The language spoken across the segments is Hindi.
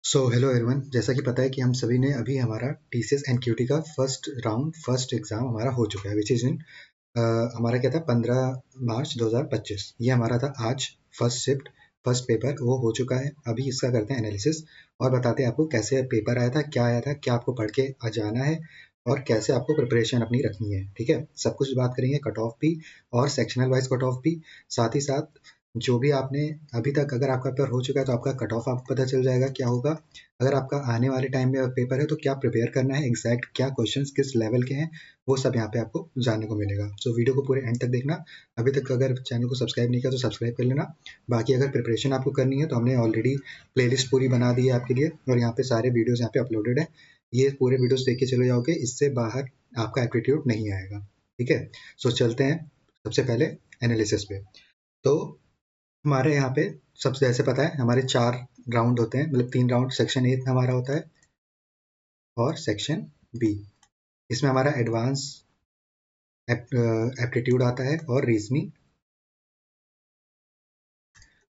सो हेलो एवरीवन, जैसा कि पता है कि हम सभी ने अभी हमारा टीसीएस एनक्यूटी का फर्स्ट राउंड फर्स्ट एग्ज़ाम हमारा हो चुका है, विच इज़ इन हमारा क्या था 15 मार्च 2025। ये हमारा था आज फर्स्ट शिफ्ट फर्स्ट पेपर वो हो चुका है। अभी इसका करते हैं एनालिसिस और बताते हैं आपको कैसे पेपर आया था, क्या आपको पढ़ के जाना है और कैसे आपको प्रिपरेशन अपनी रखनी है। ठीक है, सब कुछ बात करेंगे, कट ऑफ भी और सेक्शनल वाइज कट ऑफ भी। साथ ही साथ जो भी आपने अभी तक अगर आपका पेपर हो चुका है तो आपका कट ऑफ आपको पता चल जाएगा क्या होगा। अगर आपका आने वाले टाइम में पेपर है तो क्या प्रिपेयर करना है, एग्जैक्ट क्या क्वेश्चंस किस लेवल के हैं, वो सब यहाँ पे आपको जानने को मिलेगा। सो वीडियो को पूरे एंड तक देखना। अभी तक अगर चैनल को सब्सक्राइब नहीं किया तो सब्सक्राइब कर लेना। बाकी अगर प्रिपरेशन आपको करनी है तो हमने ऑलरेडी प्लेलिस्ट पूरी बना दी है आपके लिए और यहाँ पे सारे वीडियोस यहाँ पे अपलोडेड है। ये पूरे वीडियोस देख के चले जाओगे, इससे बाहर आपका एप्टीट्यूड नहीं आएगा। ठीक है, सो चलते हैं सबसे पहले एनालिसिस पे। तो हमारे यहाँ पे सबसे जैसे पता है हमारे 4 राउंड होते हैं, मतलब 3 राउंड। सेक्शन ए हमारा होता है और सेक्शन बी। इसमें हमारा एडवांस एप्टीट्यूड आता है और रीजनिंग,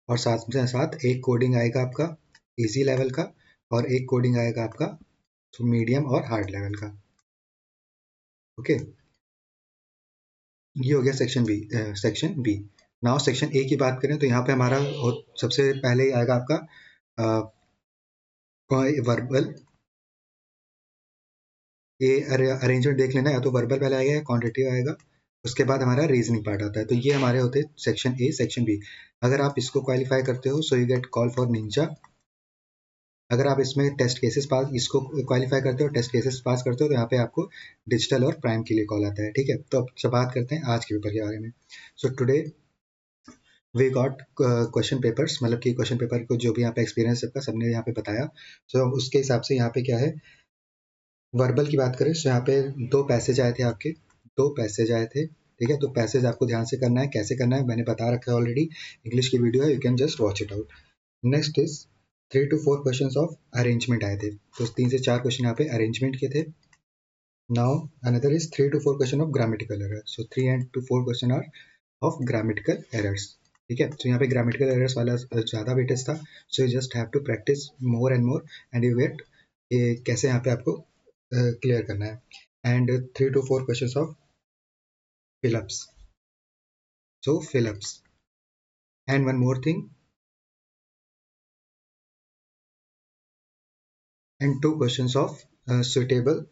और साथ में साथ एक कोडिंग आएगा आपका इजी लेवल का और एक कोडिंग आएगा आपका तो मीडियम और हार्ड लेवल का। ओके, ये हो गया section B. Now section A की बात करें तो यहाँ पे हमारा सबसे पहले ही आएगा आपका वर्बल। ये अरेंजमेंट देख लेना, या तो वर्बल पहले आएगा या क्वांटिटेटिव आएगा, उसके बाद हमारा रीजनिंग पार्ट आता है। तो ये हमारे होते हैं सेक्शन ए सेक्शन बी। अगर आप इसको क्वालिफाई करते हो so you get call for Ninja. अगर आप इसमें टेस्ट केसेस पास इसको क्वालिफाई करते हो, टेस्ट केसेस पास करते हो, तो यहाँ पे आपको डिजिटल और प्राइम के लिए कॉल आता है। ठीक है, तो अब सब बात करते हैं आज के पेपर के बारे में। So today we got question papers, मतलब कि क्वेश्चन पेपर को जो भी यहाँ पे एक्सपीरियंस सबका सबने यहाँ पे बताया। सो उसके हिसाब से यहाँ पे क्या है, वर्बल की बात करें तो यहाँ पे 2 पैसेज आए थे आपके, 2 पैसेज आए थे। ठीक है, तो पैसेज आपको ध्यान से करना है, कैसे करना है मैंने बता रखा है ऑलरेडी, इंग्लिश की वीडियो है, you can just watch it out. Next is 3 to 4 questions of arrangement आए थे, तो 3 से 4 क्वेश्चन यहाँ पे अरेंजमेंट के थे। Now another is 3 to 4 question of grammatical error, so 3 and to 4 question are of grammatical errors. ठीक है, तो यहाँ पे ग्रामेटिकल एरर्स वाला ज़्यादा वेटेज था, so you just have to practice more and more and you get कैसे यहाँ पे आपको क्लियर करना है। And 3 to 4 questions of fill ups, so fill ups. And one more thing, and 2 questions of suitable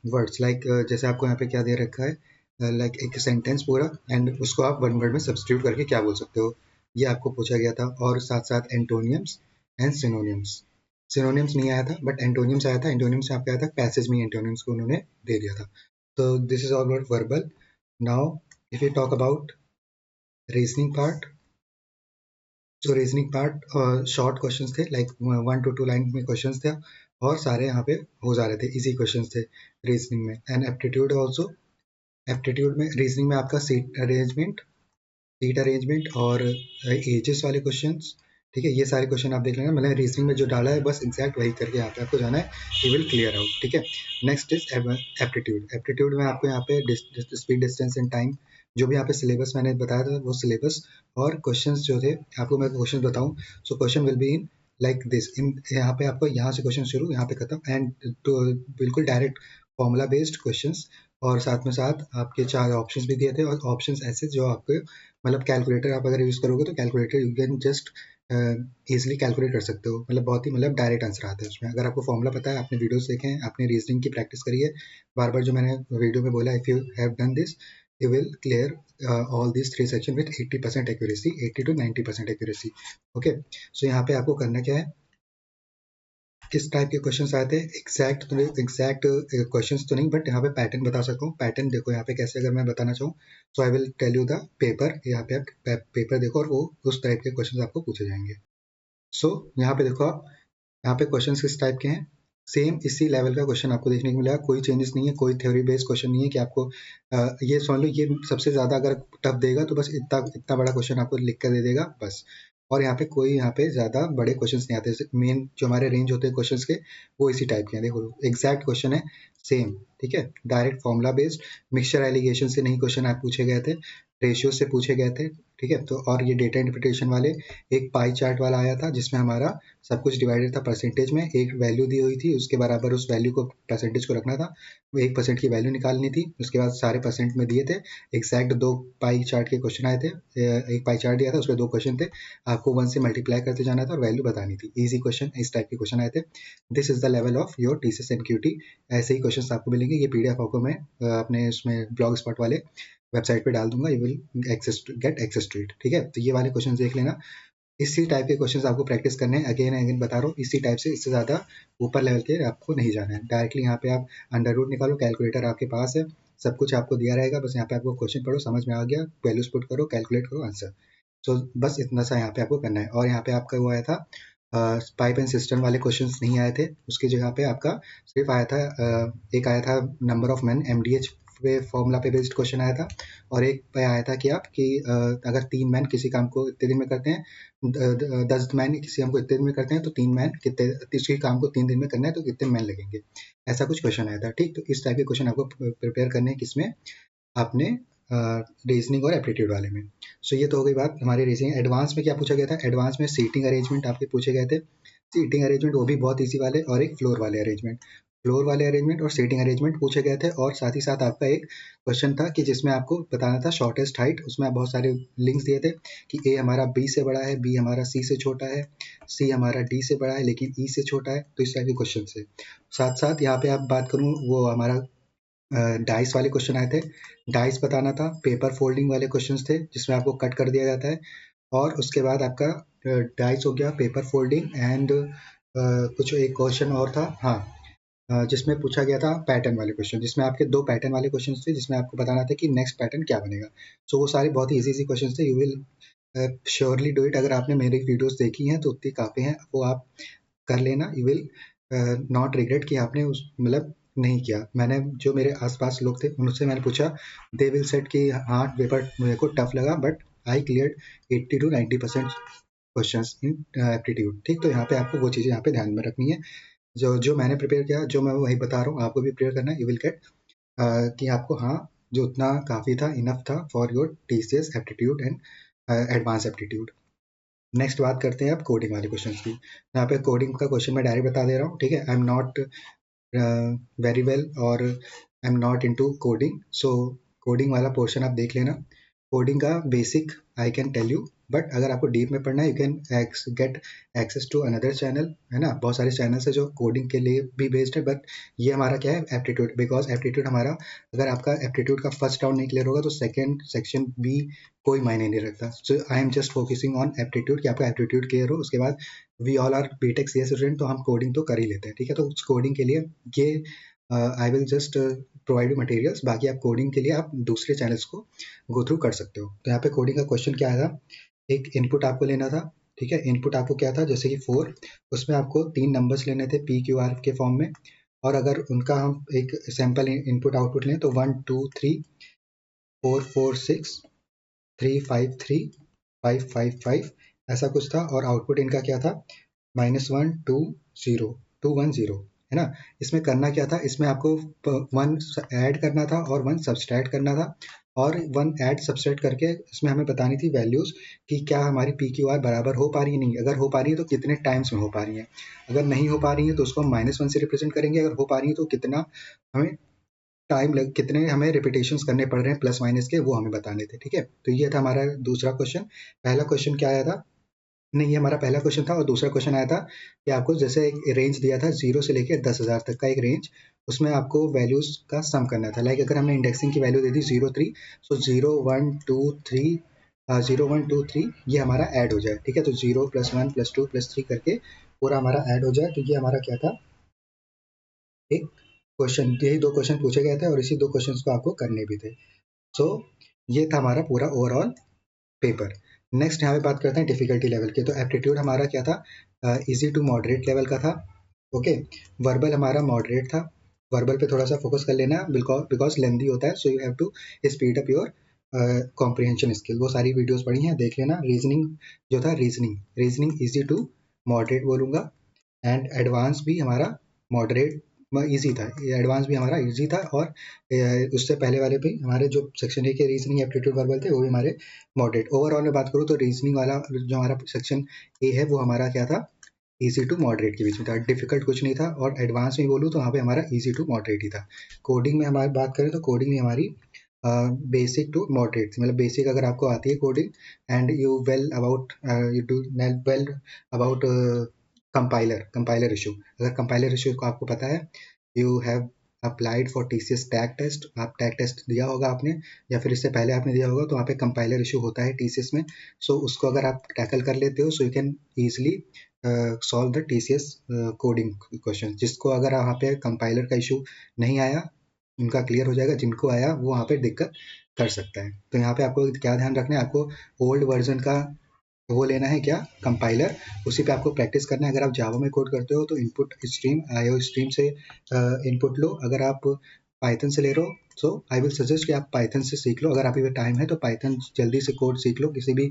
words, like जैसे आपको यहाँ पे क्या दे रखा है, लाइक एक सेंटेंस पूरा एंड उसको आप वन वर्ड में सब्स्टिट्यूट करके क्या बोल सकते हो, ये आपको पूछा गया था। और साथ साथ एंटोनियम्स एंड सिनोनियम्स। सिनोनियम्स नहीं आया था बट एंटोनियम्स आया था। एंटोनियम्स में आपका आया था पैसेज में एंटोनियम्स को उन्होंने दे दिया था। तो this is all about verbal. Now if you talk about reasoning part, जो रीजनिंग पार्ट शॉर्ट क्वेश्चंस थे, लाइक 1 to 2 लाइन में क्वेश्चंस थे और सारे यहाँ पे हो जा रहे थे, इजी क्वेश्चंस थे रीजनिंग में। एंड एप्टीट्यूड ऑल्सो, एप्टीट्यूड में रीजनिंग में आपका सीट अरेंजमेंट और एजेस वाले क्वेश्चंस। ठीक है, ये सारे क्वेश्चन आप देख लेना, मैंने रीजनिंग में जो डाला है बस एग्जैक्ट वही करके यहाँ पे आपको जाना है, ही विल क्लियर आउट। ठीक है, नेक्स्ट इज एप्टीट्यूड। एप्टीट्यूड में आपको यहाँ पे स्पीड डिस्टेंस एंड टाइम, जो भी यहाँ पे सिलेबस मैंने बताया था वो सिलेबस और क्वेश्चंस जो थे, आपको मैं क्वेश्चन बताऊं, so question will be in like this. इन यहाँ पे आपको यहाँ से क्वेश्चन शुरू, यहाँ पे खत्म, एंड तो बिल्कुल डायरेक्ट फॉर्मूला बेस्ड क्वेश्चंस। और साथ में साथ आपके 4 ऑप्शंस भी दिए थे, और ऑप्शंस ऐसे जो आपके मतलब कैलकुलेटर आप अगर यूज़ करोगे तो calculator you can just easily calculate कर सकते हो, मतलब बहुत ही मतलब डायरेक्ट आंसर आता है उसमें। अगर आपको फॉर्मूला पता है, आपने वीडियोस देखे हैं, आपने रीजनिंग की प्रैक्टिस करी है, बार बार जो मैंने वीडियो में बोला, if you have done this you will clear all these 3 section with 80% accuracy, 80 to 90% accuracy. okay, so यहाँ पे आपको करना क्या है, किस टाइप के क्वेश्चंस आए थे एग्जैक्ट क्वेश्चंस तो नहीं, बट यहाँ पे पैटर्न बता सकता हूँ। पैटर्न देखो यहाँ पे कैसे, अगर मैं बताना चाहूँ तो I will tell you the paper. यहाँ पे आप पेपर देखो और वो उस टाइप के क्वेश्चंस आपको पूछे जाएंगे। सो यहाँ पे देखो आप, यहाँ पे क्वेश्चंस किस टाइप के हैं, सेम इसी लेवल का क्वेश्चन आपको देखने को मिलेगा, कोई चेंजेस नहीं है, कोई थ्योरी बेस्ड क्वेश्चन नहीं है कि आपको ये समझ लो ये सबसे ज़्यादा अगर टफ देगा तो बस इतना इतना बड़ा क्वेश्चन आपको लिख कर दे देगा बस। और यहाँ पे कोई यहाँ पे ज़्यादा बड़े क्वेश्चंस नहीं आते, मेन जो हमारे रेंज होते हैं क्वेश्चंस के वो इसी टाइप के हैं। देखो एग्जैक्ट क्वेश्चन है सेम, ठीक है, direct formula based, mixture allegation से नहीं क्वेश्चन आप पूछे गए थे, रेशियो से पूछे गए थे, ठीक है। तो और ये डेटा इंटरप्रिटेशन वाले एक पाई चार्ट वाला आया था जिसमें हमारा सब कुछ डिवाइडेड था परसेंटेज में, एक वैल्यू दी हुई थी, उसके बराबर उस वैल्यू को परसेंटेज को रखना था, वो 1% की वैल्यू निकालनी थी, उसके बाद सारे परसेंट में दिए थे। एग्जैक्ट 2 पाई चार्ट के क्वेश्चन आए थे, एक पाई चार्ट दिया था, उसमें 2 क्वेश्चन थे, आपको 1 से मल्टीप्लाई करते जाना था और वैल्यू बतानी थी। ईजी क्वेश्चन, इस टाइप के क्वेश्चन आए थे। This is the level of your TCS NQT. ऐसे ही क्वेश्चन आपको मिलेंगे। ये पीडीएफ आपको मैं अपने उसमें ब्लॉग स्पॉट वाले वेबसाइट पे डाल दूंगा, you will get access to it. ठीक है, तो ये वाले क्वेश्चन देख लेना। इसी टाइप के क्वेश्चंस आपको प्रैक्टिस करने हैं, अगेन अगेन बता रहा हूँ, इसी टाइप से, इससे ज़्यादा ऊपर लेवल के आपको नहीं जाना है। डायरेक्टली यहाँ पे आप अंडर रूट निकालो, कैलकुलेटर आपके पास है, सब कुछ आपको दिया रहेगा, बस यहाँ पे आपको क्वेश्चन पढ़ो, समझ में आ गया, वैल्यूज पुट करो, कैलकुलेट करो, आंसर। सो बस इतना सा यहाँ पे आपको करना है। और यहाँ पे आपका वो आया था पाइप एंड सिस्टम वाले क्वेश्चंस नहीं आए थे, उसकी जगह पे आपका सिर्फ आया था एक आया था नंबर ऑफ मैन, एमडीएच पे फॉर्मूला पे बेस्ड क्वेश्चन आया था। और एक पे आया था कि आप कि अगर 3 मैन किसी काम को इतने दिन में करते हैं, 10 मैन किसी काम को इतने दिन में करते हैं, तो 3 मैन कितने, किसी काम को 3 दिन में करना है तो कितने मैन लगेंगे, ऐसा कुछ क्वेश्चन आया था। ठीक, तो इस टाइप के क्वेश्चन आपको प्रिपेयर करने हैं, किसमें, आपने रीजनिंग और एप्टीट्यूड वाले में। सो ये तो हो गई बात हमारे रीजनिंग। एडवांस में क्या पूछा गया था, एडवांस में सीटिंग अरेंजमेंट आपके पूछे गए थे। सीटिंग अरेंजमेंट वो भी बहुत ईजी वाले, और एक फ्लोर वाले अरेंजमेंट, फ्लोर वाले अरेंजमेंट और सीटिंग अरेंजमेंट पूछे गए थे। और साथ ही साथ आपका एक क्वेश्चन था कि जिसमें आपको बताना था शॉर्टेस्ट हाइट, उसमें बहुत सारे लिंक्स दिए थे कि ए हमारा बी से बड़ा है, बी हमारा सी से छोटा है, सी हमारा डी से बड़ा है लेकिन ई से छोटा है। तो इस टाइप के क्वेश्चन से साथ साथ यहाँ पे आप बात करूँ, वो हमारा डाइस वाले क्वेश्चन आए थे, डाइस बताना था, पेपर फोल्डिंग वाले क्वेश्चंस थे जिसमें आपको कट कर दिया जाता है। और उसके बाद आपका डाइस हो गया, पेपर फोल्डिंग एंड कुछ एक क्वेश्चन और था, हाँ, जिसमें पूछा गया था पैटर्न वाले क्वेश्चन, जिसमें आपके 2 पैटर्न वाले क्वेश्चन थे जिसमें आपको बताना था कि नेक्स्ट पैटर्न क्या बनेगा। सो वो सारे बहुत ही इजी क्वेश्चन थे। You will surely do it. अगर आपने मेरी वीडियोस देखी हैं तो उतनी काफ़ी हैं, वो आप कर लेना। यू विल नॉट रिग्रेट कि आपने उस मतलब नहीं किया। मैंने जो मेरे आसपास लोग थे उनसे मैंने पूछा, दे विल सेड कि हाँ पेपर मेरे को टफ लगा but I cleared 80 to 90% questions in aptitude. ठीक, तो यहाँ पे आपको वो चीज़ें यहाँ पे ध्यान में रखनी है। जो जो मैंने प्रिपेयर किया, जो मैं वही बता रहा हूँ, आपको भी प्रिपेयर करना है। यू विल गेट कि आपको हाँ जो उतना काफ़ी था, इनफ था for your TCS aptitude and advance aptitude. Next बात करते हैं अब कोडिंग वाले क्वेश्चन की। यहाँ पे कोडिंग का क्वेश्चन मैं डायरेक्ट बता दे रहा हूँ, ठीक है। I am not very well और I am not into coding, so coding वाला पोर्शन आप देख लेना। कोडिंग का basic I can tell you, but अगर आपको डीप में पढ़ना है, you can get access to another channel, है ना। बहुत सारे चैनल्स है जो कोडिंग के लिए भी बेस्ड है, बट ये हमारा क्या है, एप्टीट्यूड। बिकॉज एप्टीट्यूड हमारा, अगर आपका एप्टीट्यूड का फर्स्ट राउंड नहीं क्लियर होगा तो सेकेंड सेक्शन भी कोई मायने नहीं रखता। So I am just focusing on aptitude, कि आपका एप्टीट्यूड क्लियर हो। उसके बाद we all are BTech CS student, तो हम कोडिंग तो कर ही लेते हैं, ठीक है। तो उस कोडिंग के लिए ये I will just provide you materials, बाकी आप कोडिंग के लिए आप दूसरे चैनल्स को गो थ्रू कर सकते हो। तो यहाँ पे कोडिंग का क्वेश्चन क्या आया था, एक इनपुट आपको लेना था, ठीक है। इनपुट आपको क्या था, जैसे कि 4, उसमें आपको 3 नंबर्स लेने थे पी क्यू आर के फॉर्म में। और अगर उनका हम एक सैम्पल इनपुट आउटपुट लें तो 1 2 3 4 4 6 3 5 3 5 5 5 ऐसा कुछ था। और आउटपुट इनका क्या था, -1 2 0 2 1 0, है ना। इसमें करना क्या था, इसमें आपको 1 ऐड करना था और 1 सब्सट्रैक्ट करना था। और 1 ऐड सब्सट्रैक्ट करके इसमें हमें बतानी थी वैल्यूज कि क्या हमारी पी क्यू आर बराबर हो पा रही है, नहीं। अगर हो पा रही है तो कितने टाइम्स में हो पा रही है, अगर नहीं हो पा रही है तो उसको हम -1 से रिप्रेजेंट करेंगे, अगर हो पा रही है तो कितना हमें टाइम लग, कितने हमें रिपीटेशंस करने पड़ रहे हैं प्लस माइनस के, वो हमें बताने थे, ठीक है। तो ये था हमारा दूसरा क्वेश्चन। पहला क्वेश्चन क्या आया था, नहीं, ये हमारा पहला क्वेश्चन था। और दूसरा क्वेश्चन आया था कि आपको जैसे एक रेंज दिया था 0 से लेकर 10,000 तक का एक रेंज, उसमें आपको वैल्यूज का सम करना था। लाइक अगर हमने इंडेक्सिंग की वैल्यू दे दी 0 3, सो 0 1 2 3 0 1 2 3 ये हमारा ऐड हो जाए, ठीक है। तो 0 +1 +2 +3 करके पूरा हमारा ऐड हो जाए। तो ये हमारा क्या था, एक क्वेश्चन, यही 2 क्वेश्चन पूछे गए थे और इसी 2 क्वेश्चन को आपको करने भी थे। सो ये था हमारा पूरा ओवरऑल पेपर। नेक्स्ट यहाँ पे बात करते हैं डिफिकल्टी लेवल की। तो एप्टीट्यूड हमारा क्या था, इजी टू मॉडरेट लेवल का था, ओके। वर्बल हमारा मॉडरेट था, वर्बल पे थोड़ा सा फोकस कर लेना बिकॉज लेंदी होता है, so you have to speed up your comprehension skill. वो सारी वीडियोस पढ़ी हैं, देख लेना। रीजनिंग जो था, रीजनिंग इजी टू मॉडरेट बोलूँगा, एंड एडवांस भी हमारा मॉडरेट ईजी था, एडवांस भी हमारा ईजी था, और उससे पहले वाले भी हमारे जो सेक्शन ए के रीजनिंग एप्टीट्यूड वर्बल थे वो भी हमारे मॉडरेट। ओवरऑल में बात करूँ तो रीजनिंग वाला जो हमारा सेक्शन ए है वो हमारा क्या था, ईजी टू मॉडरेट के बीच में था, डिफिकल्ट कुछ नहीं था। और एडवांस में बोलूँ तो वहाँ पे हमारा ईजी टू मॉडरेट ही था। कोडिंग में हमारी बात करें तो कोडिंग में हमारी बेसिक टू मॉडरेट, मतलब बेसिक अगर आपको आती है coding and you well about you do well about compiler issue, अगर कंपाइलर इशू को आपको पता है, you have applied for TCS tag test, आप टैग टेस्ट दिया होगा आपने या फिर इससे पहले आपने दिया होगा, तो वहाँ पे कंपाइलर इशू होता है टीसीएस में। सो उसको अगर आप टैकल कर लेते हो, so you can easily solve the TCS coding question. जिसको अगर वहाँ पे कंपाइलर का इशू नहीं आया उनका क्लियर हो जाएगा, जिनको आया वो वहाँ पे दिक्कत कर सकता है। तो यहाँ पे आपको क्या ध्यान रखना है, आपको ओल्ड वर्जन का वो लेना है क्या, कंपाइलर, उसी पे आपको प्रैक्टिस करना है। अगर आप जावा में कोड करते हो तो इनपुट स्ट्रीम आईओ स्ट्रीम से इनपुट लो, अगर आप पाइथन से ले रहे हो तो आई विल सजेस्ट कि आप पाइथन से सीख लो। अगर आपके पास टाइम है तो पाइथन जल्दी से कोड सीख लो, किसी भी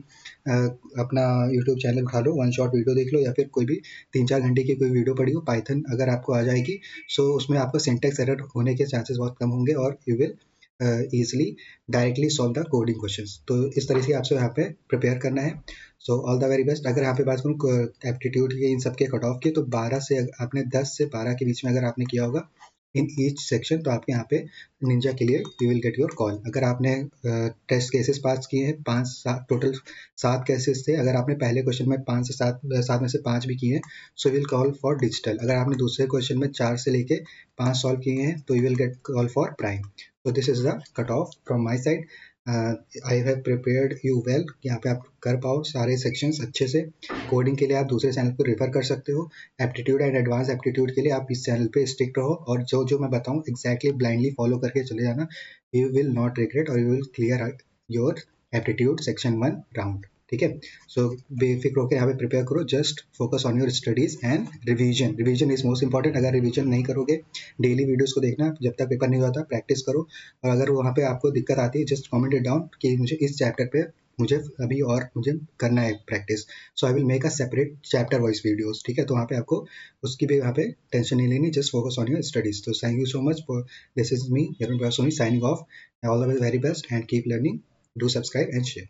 अपना यूट्यूब चैनल उठा लो, वन शॉट वीडियो देख लो, या फिर कोई भी 3-4 घंटे की कोई वीडियो पढ़ी हो, पाइथन अगर आपको आ जाएगी सो उसमें आपका सिंटेक्स एरर होने के चांसेस बहुत कम होंगे, और you will easily directly solve the coding questions. तो इस तरह से आपसे यहाँ पे प्रिपेयर करना है। So all the very best. अगर यहाँ पे बात करूँ एप्टीट्यूड की, इन सब के कट ऑफ की, तो 12 से आपने 10 से 12 के बीच में अगर आपने किया होगा इन ईच सेक्शन, तो आपके यहाँ पे निंजा के लिए you will get your call. अगर आपने टेस्ट केसेस पास किए हैं 5-7, टोटल 7 केसेस थे, अगर आपने पहले क्वेश्चन में 5 से 7 में से 5 भी किए हैं, so will call for digital. अगर आपने दूसरे क्वेश्चन में 4 से लेके 5 सॉल्व किए हैं तो you will get call for prime. तो this is the cut off from my side. I have prepared you well, यहाँ पे आप कर पाओ सारे सेक्शंस अच्छे से। कोडिंग के लिए आप दूसरे चैनल को रेफर कर सकते हो, एप्टीट्यूड एंड एडवांस एप्टीट्यूड के लिए आप इस चैनल पे स्टिक रहो, और जो जो मैं बताऊँ एग्जैक्टली ब्लाइंडली फॉलो करके चले जाना, यू विल नॉट रिग्रेट, और you will clear your aptitude section 1 round. ठीक है, सो बेफिक्र होकर यहाँ पे प्रिपेयर करो, just focus on your studies and revision. Revision is most important. अगर रिवीजन नहीं करोगे, डेली वीडियोस को देखना, जब तक पेपर नहीं होता प्रैक्टिस करो, और अगर वहाँ पे आपको दिक्कत आती है जस्ट कमेंट इट डाउन कि मुझे इस चैप्टर पे मुझे अभी और मुझे करना है practice, so I will make a separate chapter wise videos. ठीक है, तो वहाँ पे आपको उसकी भी वहाँ पे टेंशन नहीं लेनी, just focus on your studies. तो thank you so much for this is me, Arun Prasoni, signing off. All the very best and keep learning. Do subscribe and share.